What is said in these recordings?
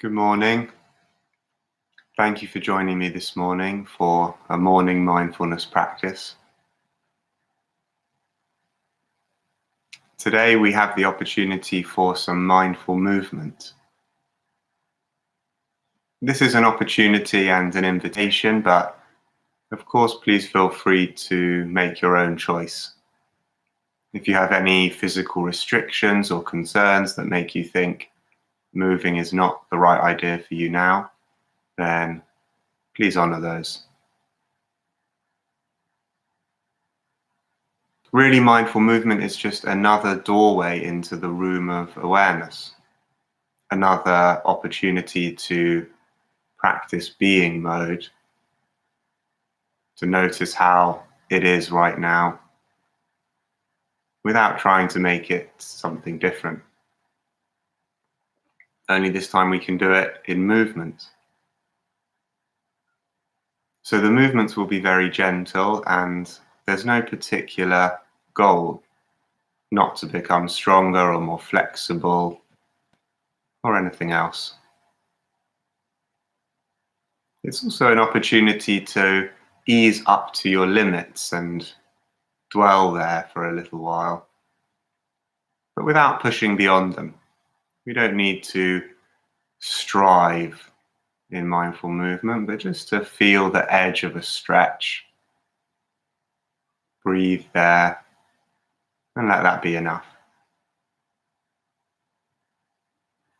Good morning. Thank you for joining me this morning for a morning mindfulness practice. Today we have the opportunity for some mindful movement. This is an opportunity and an invitation, but of course please feel free to make your own choice. If you have any physical restrictions or concerns that make you think moving is not the right idea for you now, then please honor those. Really, mindful movement is just another doorway into the room of awareness, another opportunity to practice being mode, to notice how it is right now without trying to make it something different. Only this time we can do it in movement. So the movements will be very gentle, and there's no particular goal, not to become stronger or more flexible or anything else. It's also an opportunity to ease up to your limits and dwell there for a little while, but without pushing beyond them. We don't need to strive in mindful movement, but just to feel the edge of a stretch. Breathe there and let that be enough.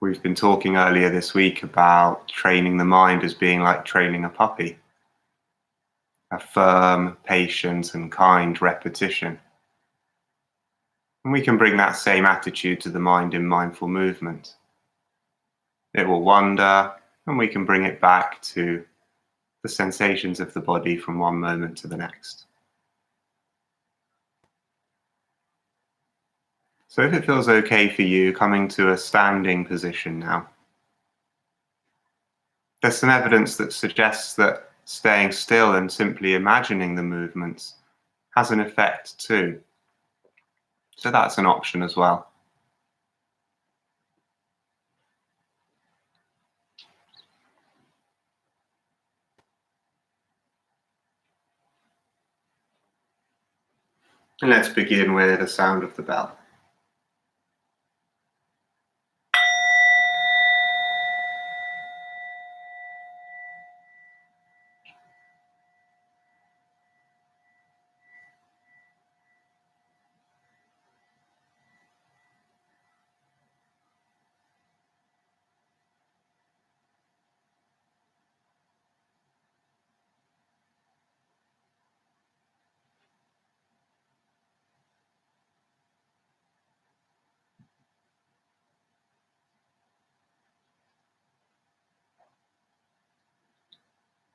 We've been talking earlier this week about training the mind as being like training a puppy. A firm, patient, and kind repetition. And we can bring that same attitude to the mind in mindful movement. It will wander, and we can bring it back to the sensations of the body from one moment to the next. So if it feels okay for you, coming to a standing position now. There's some evidence that suggests that staying still and simply imagining the movements has an effect too. So that's an option as well. And let's begin with the sound of the bell.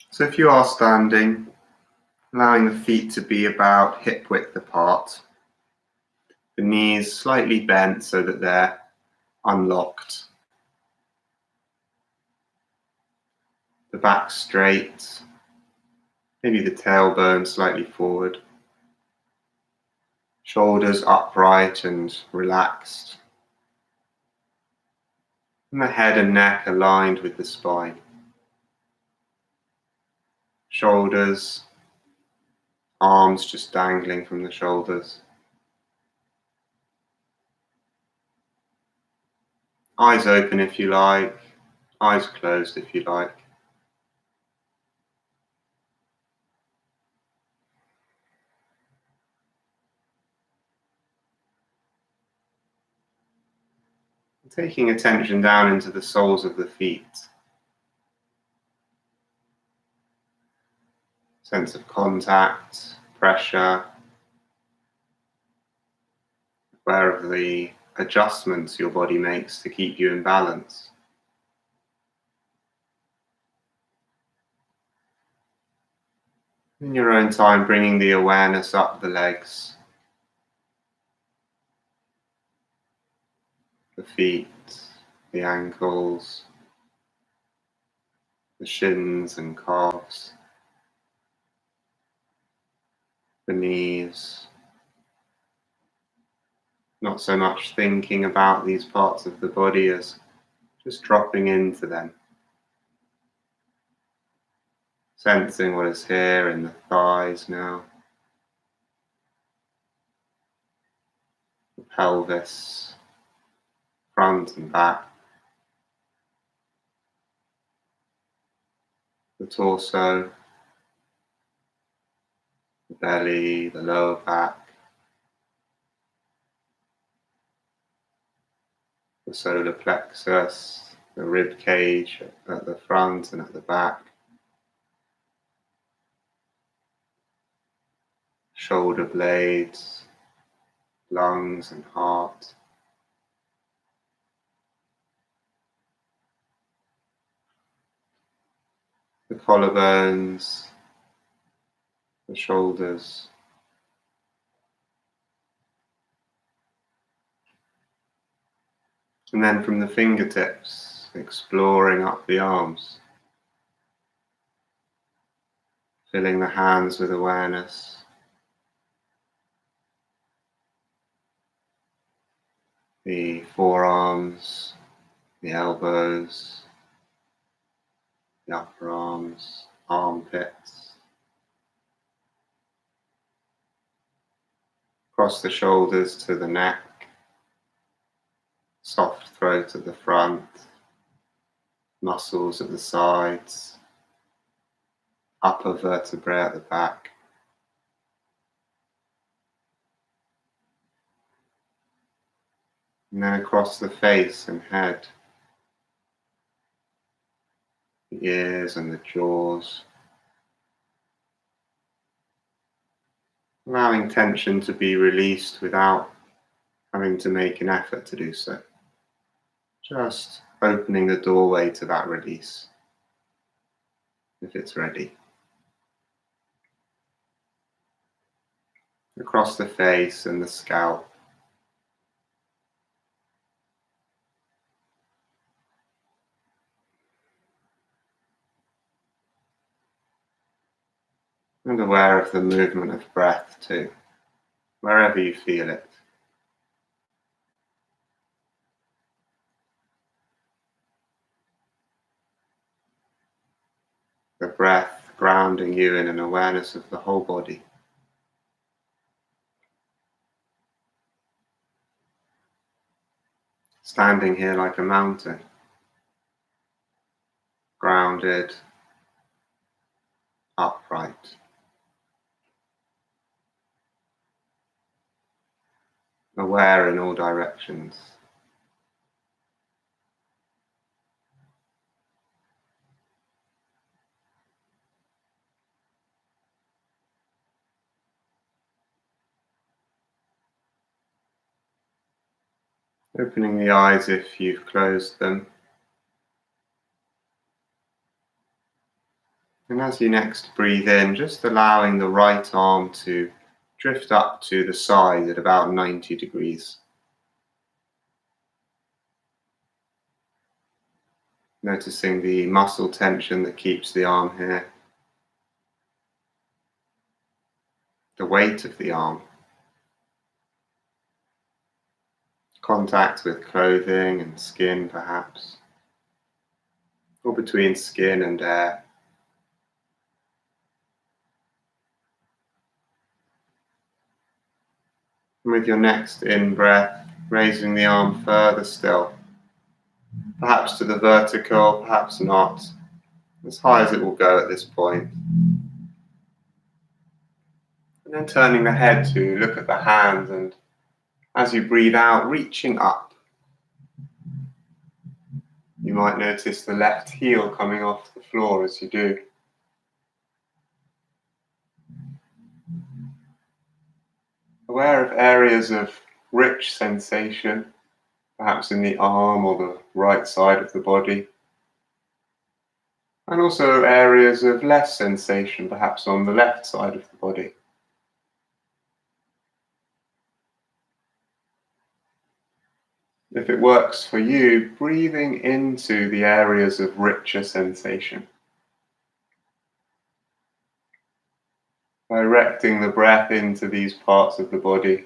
So if you are standing, allowing the feet to be about hip width apart, the knees slightly bent so that they're unlocked, the back straight, maybe the tailbone slightly forward, shoulders upright and relaxed, and the head and neck aligned with the spine. Shoulders, arms just dangling from the shoulders. Eyes open if you like, eyes closed if you like. Taking attention down into the soles of the feet. Sense of contact, pressure, aware of the adjustments your body makes to keep you in balance. In your own time, bringing the awareness up the legs, the feet, the ankles, the shins and calves, the knees. Not so much thinking about these parts of the body as just dropping into them. Sensing what is here in the thighs now, the pelvis, front and back, the torso, the belly, the lower back, the solar plexus, the rib cage at the front and at the back, shoulder blades, lungs and heart, the collarbones, the shoulders, and then from the fingertips, exploring up the arms, filling the hands with awareness, the forearms, the elbows, the upper arms, armpits, across the shoulders to the neck, soft throat at the front, muscles at the sides, upper vertebrae at the back. And then across the face and head, the ears and the jaws. Allowing tension to be released without having to make an effort to do so. Just opening the doorway to that release, if it's ready. Across the face and the scalp. And aware of the movement of breath too, wherever you feel it. The breath grounding you in an awareness of the whole body. Standing here like a mountain, grounded, upright. Aware in all directions. Opening the eyes if you've closed them. And as you next breathe in, just allowing the right arm to drift up to the side at about 90 degrees. Noticing the muscle tension that keeps the arm here. The weight of the arm. Contact with clothing and skin perhaps. Or between skin and air. And with your next in-breath, raising the arm further still. Perhaps to the vertical, perhaps not. As high as it will go at this point. And then turning the head to look at the hands, and as you breathe out, reaching up. You might notice the left heel coming off the floor as you do. Aware of areas of rich sensation, perhaps in the arm or the right side of the body. And also areas of less sensation, perhaps on the left side of the body. If it works for you, breathing into the areas of richer sensation. Directing the breath into these parts of the body.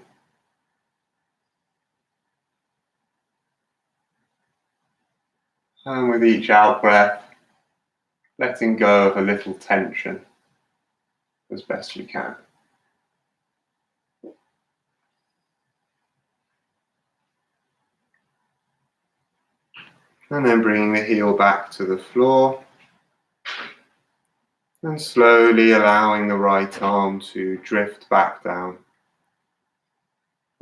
And with each out breath, letting go of a little tension as best you can. And then bringing the heel back to the floor and slowly allowing the right arm to drift back down.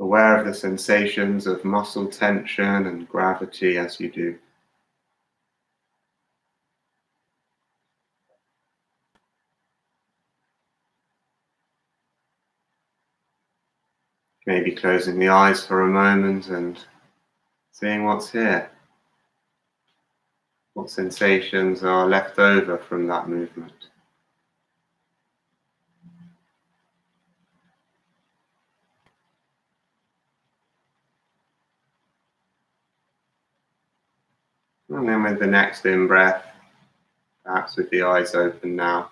Aware of the sensations of muscle tension and gravity as you do. Maybe closing the eyes for a moment and seeing what's here. What sensations are left over from that movement. And then with the next in-breath, perhaps with the eyes open now,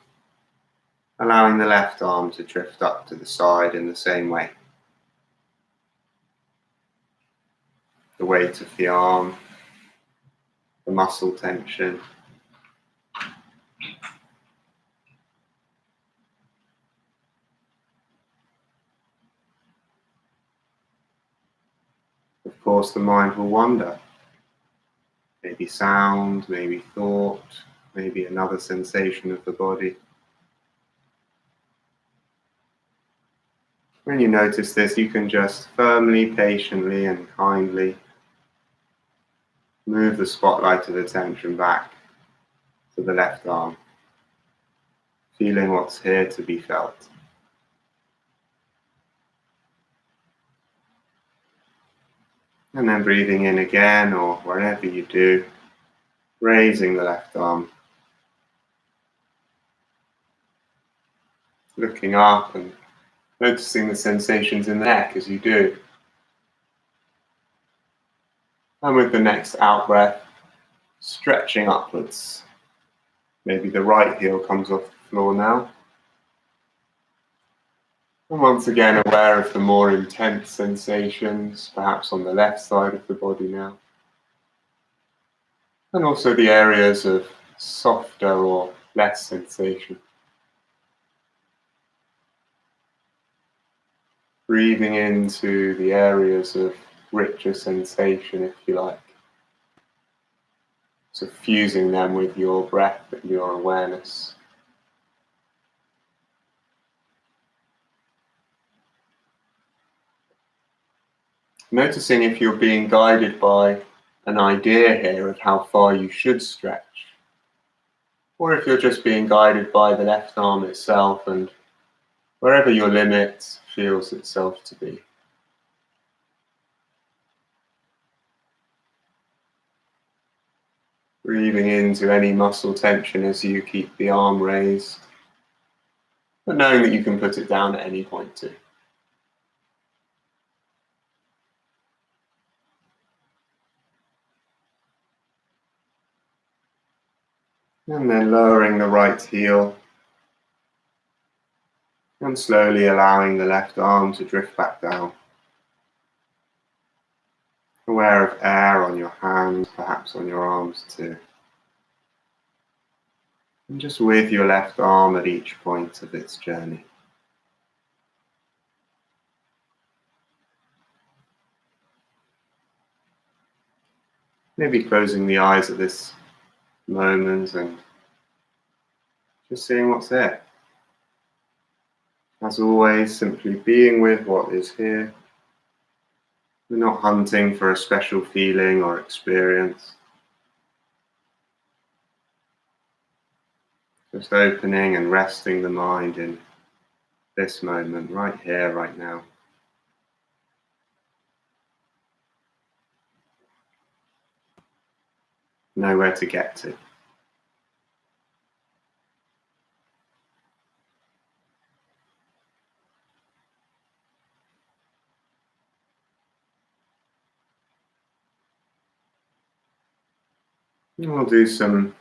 allowing the left arm to drift up to the side in the same way. The weight of the arm, the muscle tension. Of course, the mind will wander. Maybe sound, maybe thought, maybe another sensation of the body. When you notice this, you can just firmly, patiently, and kindly move the spotlight of attention back to the left arm, feeling what's here to be felt. And then breathing in again, or wherever you do, raising the left arm, looking up and noticing the sensations in the neck as you do. And with the next out breath, stretching upwards. Maybe the right heel comes off the floor now. And once again, aware of the more intense sensations, perhaps on the left side of the body now. And also the areas of softer or less sensation. Breathing into the areas of richer sensation, if you like. So fusing them with your breath and your awareness. Noticing if you're being guided by an idea here of how far you should stretch, or if you're just being guided by the left arm itself and wherever your limit feels itself to be. Breathing into any muscle tension as you keep the arm raised, but knowing that you can put it down at any point too. And then lowering the right heel and slowly allowing the left arm to drift back down. Aware of air on your hands, perhaps on your arms too. And just with your left arm at each point of its journey. Maybe closing the eyes at this moment and just seeing what's there. As always, simply being with what is here. We're not hunting for a special feeling or experience. Just opening and resting the mind in this moment, right here, right now. Know where to get to. And we'll do some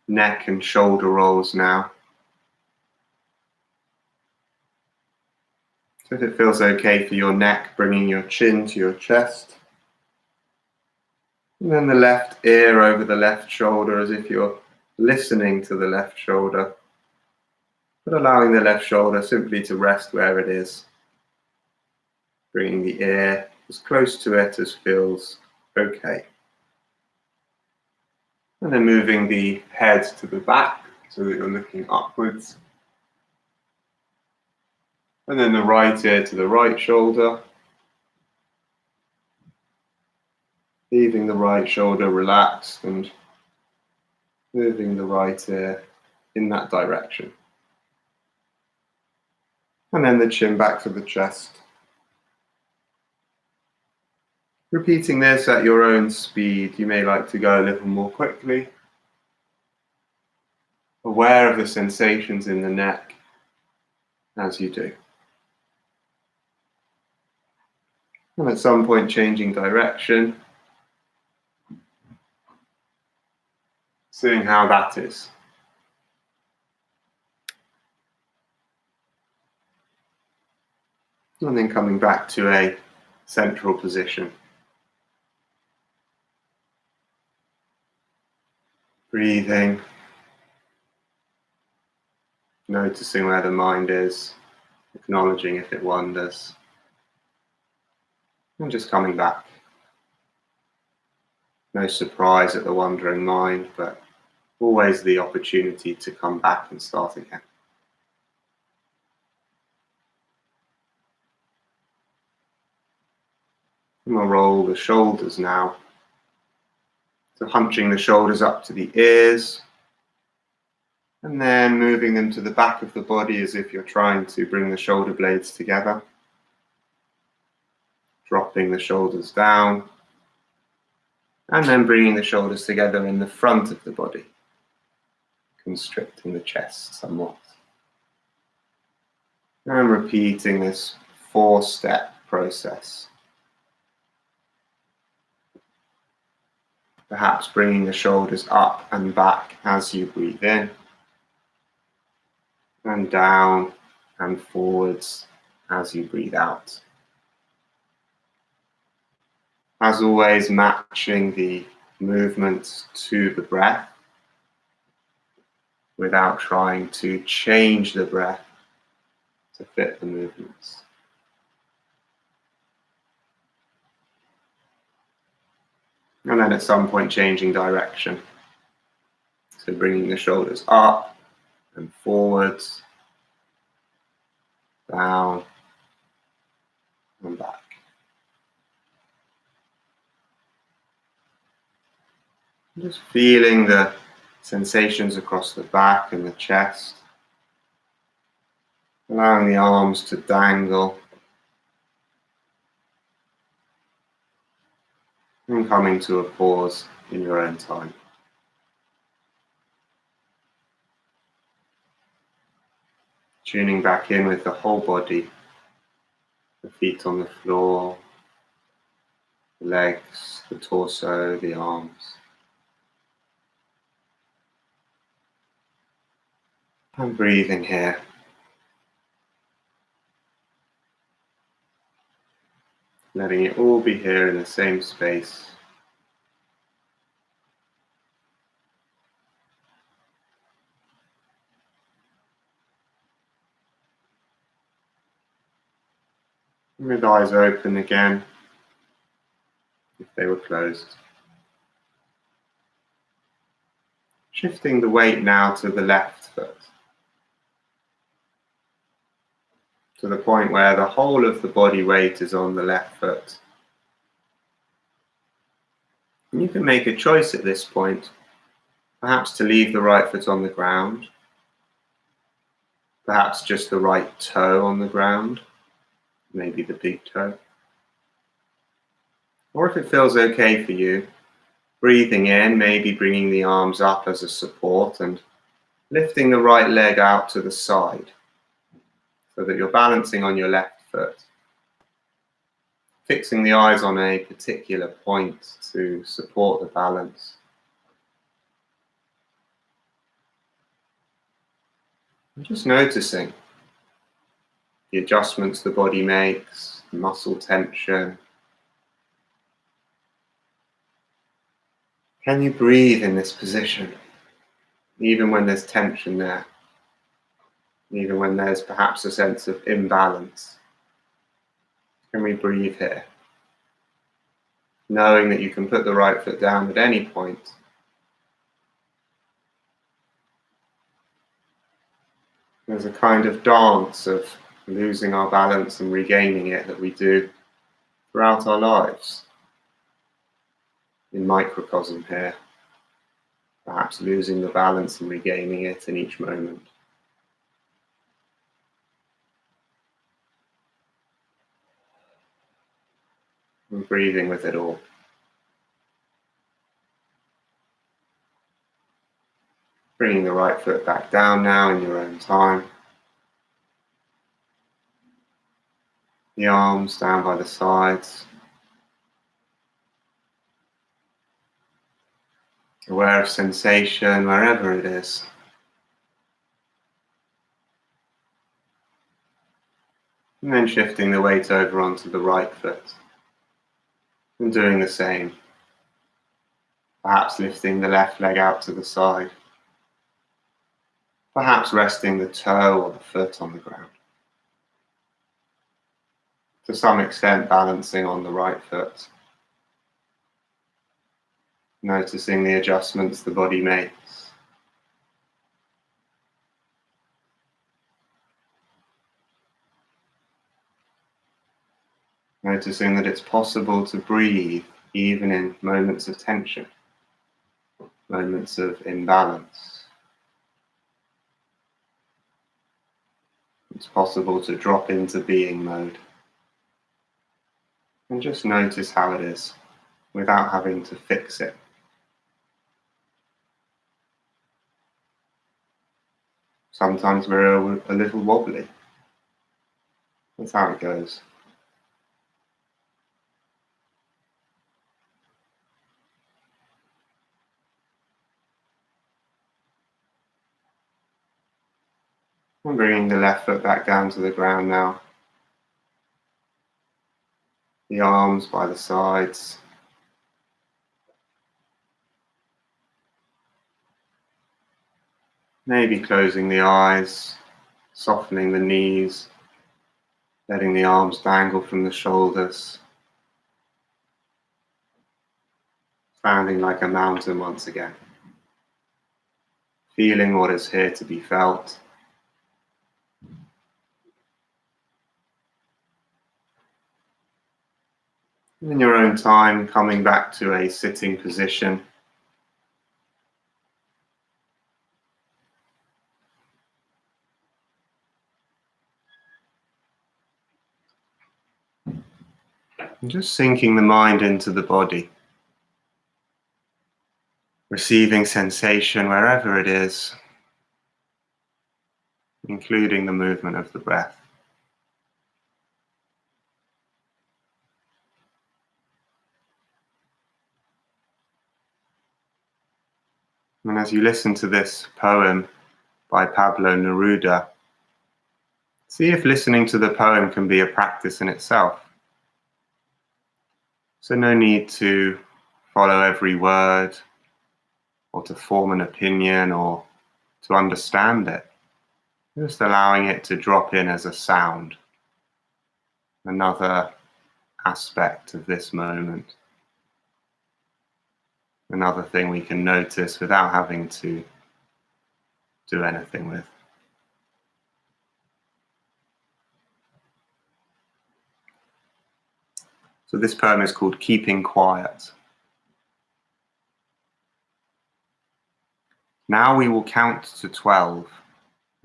neck and shoulder rolls now. So if it feels okay for your neck, bringing your chin to your chest. And then the left ear over the left shoulder as if you're listening to the left shoulder, but allowing the left shoulder simply to rest where it is, bringing the ear as close to it as feels okay. And then moving the head to the back so that you're looking upwards. And then the right ear to the right shoulder, leaving the right shoulder relaxed and moving the right ear in that direction. And then the chin back to the chest. Repeating this at your own speed. You may like to go a little more quickly. Aware of the sensations in the neck as you do. And at some point changing direction, seeing how that is. And then coming back to a central position. Breathing, noticing where the mind is, acknowledging if it wanders, and just coming back. No surprise at the wandering mind, but always the opportunity to come back and start again. And we'll roll the shoulders now. So hunching the shoulders up to the ears, and then moving them to the back of the body as if you're trying to bring the shoulder blades together. Dropping the shoulders down, and then bringing the shoulders together in the front of the body, constricting the chest somewhat. And repeating this 4-step process. Perhaps bringing the shoulders up and back as you breathe in, and down and forwards as you breathe out. As always, matching the movements to the breath without trying to change the breath to fit the movements. And then at some point changing direction. So bringing the shoulders up and forwards, down and back. Just feeling the sensations across the back and the chest. Allowing the arms to dangle. And coming to a pause in your own time. Tuning back in with the whole body, the feet on the floor, the legs, the torso, the arms. And breathing here. Letting it all be here in the same space. With eyes open again, if they were closed. Shifting the weight now to the left foot. To the point where the whole of the body weight is on the left foot. And you can make a choice at this point, perhaps to leave the right foot on the ground, perhaps just the right toe on the ground, maybe the big toe. Or if it feels okay for you, breathing in, maybe bringing the arms up as a support and lifting the right leg out to the side so that you're balancing on your left foot. Fixing the eyes on a particular point to support the balance. And just noticing the adjustments the body makes, muscle tension. Can you breathe in this position? even when there's tension there, even when there's perhaps a sense of imbalance. Can we breathe here? Knowing that you can put the right foot down at any point. There's a kind of dance of losing our balance and regaining it that we do throughout our lives. In microcosm here, perhaps losing the balance and regaining it in each moment. And breathing with it all. Bringing the right foot back down now in your own time. The arms down by the sides. Aware of sensation wherever it is. And then shifting the weight over onto the right foot. And doing the same. Perhaps lifting the left leg out to the side. Perhaps resting the toe or the foot on the ground. To some extent balancing on the right foot. Noticing the adjustments the body makes. Noticing that it's possible to breathe even in moments of tension, moments of imbalance. It's possible to drop into being mode and just notice how it is without having to fix it. Sometimes we're a little wobbly. That's how it goes. I'm bringing the left foot back down to the ground now. The arms by the sides. Maybe closing the eyes, softening the knees, letting the arms dangle from the shoulders. Standing like a mountain once again. Feeling what is here to be felt. In your own time, coming back to a sitting position. And just sinking the mind into the body. Receiving sensation wherever it is, including the movement of the breath. And as you listen to this poem by Pablo Neruda, see if listening to the poem can be a practice in itself. So no need to follow every word or to form an opinion or to understand it. Just allowing it to drop in as a sound. Another aspect of this moment. Another thing we can notice without having to do anything with. So this poem is called Keeping Quiet. Now we will count to 12,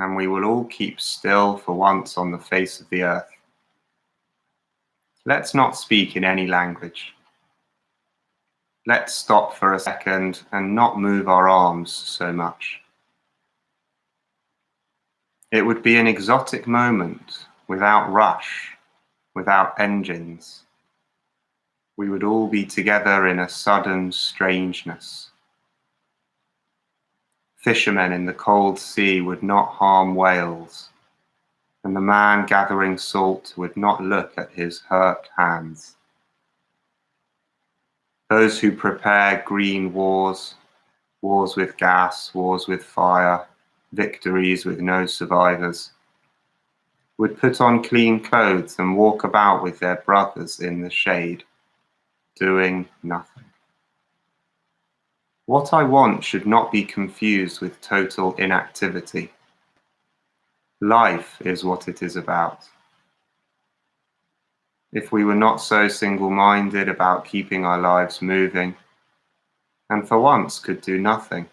and we will all keep still for once on the face of the earth. Let's not speak in any language. Let's stop for a second and not move our arms so much. It would be an exotic moment, without rush, without engines. We would all be together in a sudden strangeness. Fishermen in the cold sea would not harm whales, and the man gathering salt would not look at his hurt hands. Those who prepare green wars wars with gas, wars with fire, victories with no survivors, would put on clean clothes and walk about with their brothers in the shade, doing nothing. What I want should not be confused with total inactivity. Life is what it is about. If we were not so single-minded about keeping our lives moving, and for once could do nothing,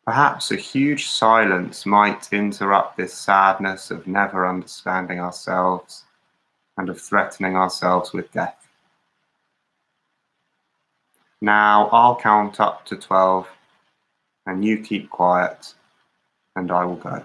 perhaps a huge silence might interrupt this sadness of never understanding ourselves and of threatening ourselves with death. Now I'll count up to 12, and you keep quiet, and I will go.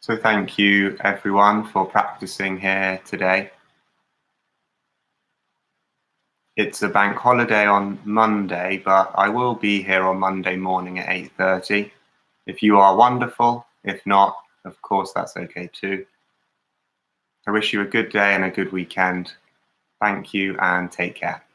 So thank you everyone for practicing here today. It's a bank holiday on Monday, but I will be here on Monday morning at 8:30. If you are wonderful, if not, of course that's okay too. I wish you a good day and a good weekend. Thank you and take care.